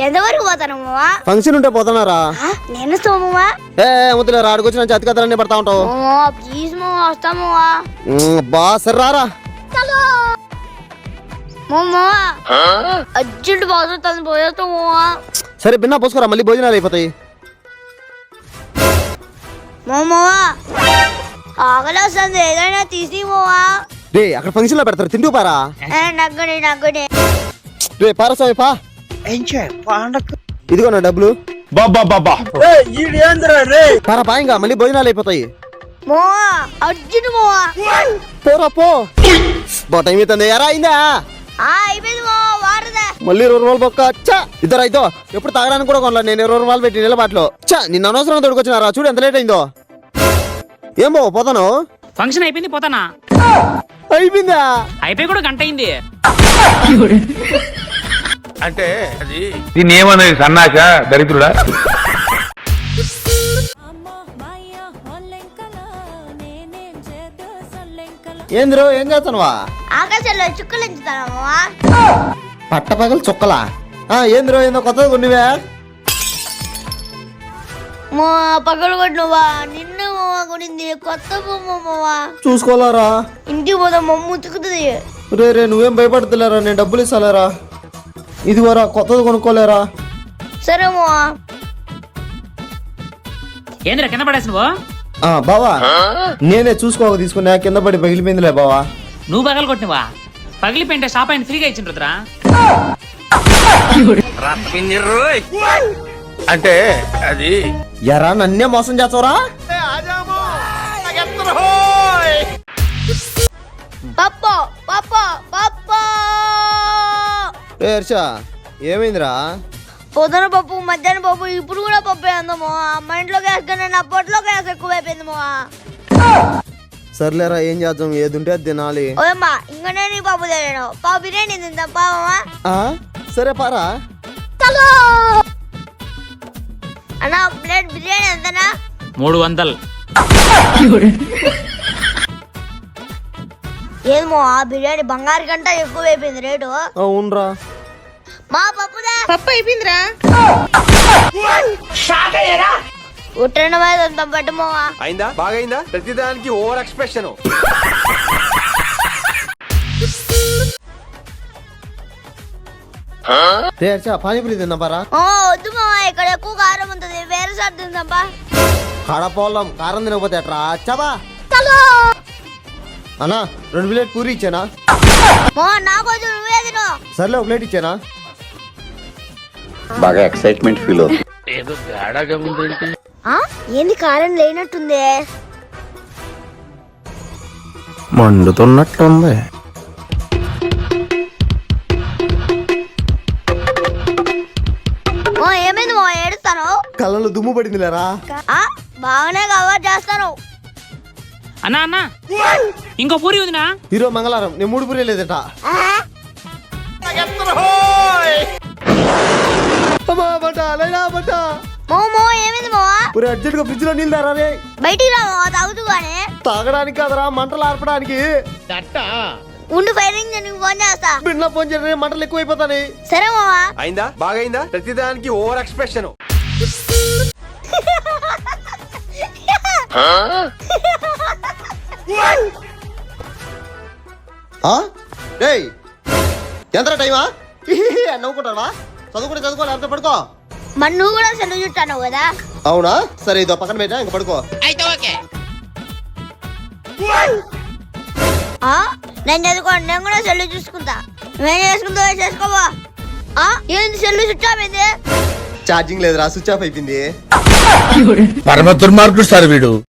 ఎంతవరకు పోతాను ఫంక్షన్ ఉంటే పోతున్నారా? నేను సోమవా ముద్దులేరా ఆడికొచ్చి నుంచి అతి కథలన్నీ పడతా ఉంటావు. ప్లీజ్ వస్తాము బా సరే రారా. అర్జెంట్ బాగుతుంది పోయేస్తాము. సరే బిన్నా పోసుకోరా, మళ్ళీ భోజనాలు అయిపోతాయి. ఆకలి వస్తుంది, ఏదైనా తీసి పోవా. రే అక్కడ ఫంక్షన్ లో పెడతారు, తింటూ పారా. నగ్గనే నగ్గనే రే పారస్వామి పా. ఇదిగో నా డబ్బులు. పారా పా, ఇంకా మళ్ళీ భోజనాలు అయిపోతాయి. అర్జున్ మోవా పోరా పో. బా టైం అవుతుంది. ఎరా అయిందా? అయిపోయింది వారదా. మళ్ళీ 20 రూపాయలు పక్క. చా ఇద్దరు అయితే ఎప్పుడు తాగడానికి కూడా కొనలా. నేను 20 రూపాయలు పెట్టి నిలబాట్లో. చా నిన్న అనవసరంగా తోడుకొచ్చినారా, చూడు ఎంత లేట్ అయిందో. ఏం బావ పోతాను? ఫంక్షన్ అయిపోయింది, పోతానా? అయిపోయిందా? అయిపోయి కూడా గంట అయింది. అంటే అది దీన్ని ఏమన్నది, సన్నాక దరిద్రుడా? ఏంద్రో ఏం చేస్తానువా? ఆకాశంలో చుక్కలు ఎంచుతానమ్మా. పట్టపగలు చుక్కలా? ఏంద్రో ఏందో కొత్తది కొన్నివే. పగలు కొట్టినవా? నిన్న కొనింది కొత్త బొమ్మవా. చూసుకోలేరా? ఇంటికి పోదా మమ్మ ఉతుకుతుంది. రే రే నువ్వేం భయపడతలేరా, నేను డబ్బులు ఇస్తాలేరా. ఇదిగోరా కొత్తది కొనుక్కోలేరా. సరే ఏంద్రా కింద పడేసినవా? బావా నేనే చూసుకోక తీసుకున్నా, కింద పడి పగిలిపోయిందిలే బావా. నువ్వు పగలు కొట్టినవా? పగిలిపోయింటే షాప్ ఆయన ఫ్రీగా ఇచ్చిన రుద్రా. అంటే అది ఎరా నన్నే మోసం చేస్తావరా? పప్పా పప్పా పప్పా. రే హర్షా ఏమైందిరా? పొద్దున పప్పు, మధ్యాహ్నం పప్పు, ఇప్పుడు కూడా పప్పు వేద్దాము. మా ఇంట్లో గ్యాస్ కన్నా నా పొట్లో గ్యాస్ ఎక్కువ అయిపోయింది. సర్లేరా ఏం చేద్దాం, ఏది ఉంటే అది తినాలి. ఓయమ్మా ఇంకా నేను పప్పు తినను. పావు బిర్యానీ తిందాం పావమ్మా. సరే పారా. అన్నా ప్లేట్ బిర్యానీ ఎంతనా? 300. ఏమో ఆ బిర్యానీ బంగారు కంటే ఎక్కువ అయిపోయింది రేటు. అవునరా. మా పప్పుదా పప్పు అయిపోయిందిరా. ఉట్టిన మీద పట్టుమోవా. అయిందా? బాగైందా? ప్రతిదానికి ఓవర్ ఎక్స్ప్రెషన్. రే హర్షా పానీపూరి తిందాం పారా. వద్దు మావా, ఇక్కడ ఎక్కువ కారం ఉంటుంది. వేరే సార్ తిందాంపా. కడపోలం కారం తినకపోతే ఎట్రా. చబా అన్నా 2 ప్లేట్ పూరి ఇచ్చానా? నాకు నువ్వే తిను. సర్లే 1 ప్లేట్ ఇచ్చానా? బాగా ఎక్సైట్మెంట్ ఫీల్ అవుతుంది. ఏదో తేడాగా ఉందంటే ఏంది కారం లేనట్టుంది. మండుతున్నట్టుంది. ఏమైంది మా ఏడుస్తాను? కళ్ళలో దుమ్ము పడింది లేరా. బాగానే కవర్ చేస్తాను. అన్నా అన్నా ఇంకో పూరి ఉందినా? హీరో మంగళవారం నేను 3 పూరి లేదట. ఏమైంది మావా? అర్జెంట్ గా ఫ్రిడ్జ్ లో నీళ్ళు తారా. బయటికి రా మావా, తాగుతూ గానే. తాగడానికి కదరా, మంటలు ఆర్పడానికి. ఉండు ఫైరింగ్ నేను ఫోన్ చేస్తా. బిడ్డ ఫోన్ చేయడం మంటలు ఎక్కువైపోతాయి. సరే మావా. అయిందా? బాగైందా? ప్రతిదానికి ఓవర్ ఎక్స్ప్రెషన్. ఎంత టైమా? నవ్వుకుంటావా? చదువుకోవాలి అంత పడుకో. మరి నువ్వు కూడా సెలవు చుట్టాను కదా. అవునా? సరే ఇదో పక్కన పెట్టా, ఇంక పడుకో. నేను చదువుకోండి, నేను కూడా సెల్లు చూసుకుంటా. నువ్వేం చేసుకుంటా చేసుకోవా. ఏంది సెల్లు చుట్టా పోయింది? ఛార్జింగ్ లేదురా, స్విచ్ ఆఫ్ అయిపోయింది. పరమ దుర్మార్గుడు సార్ వీడు.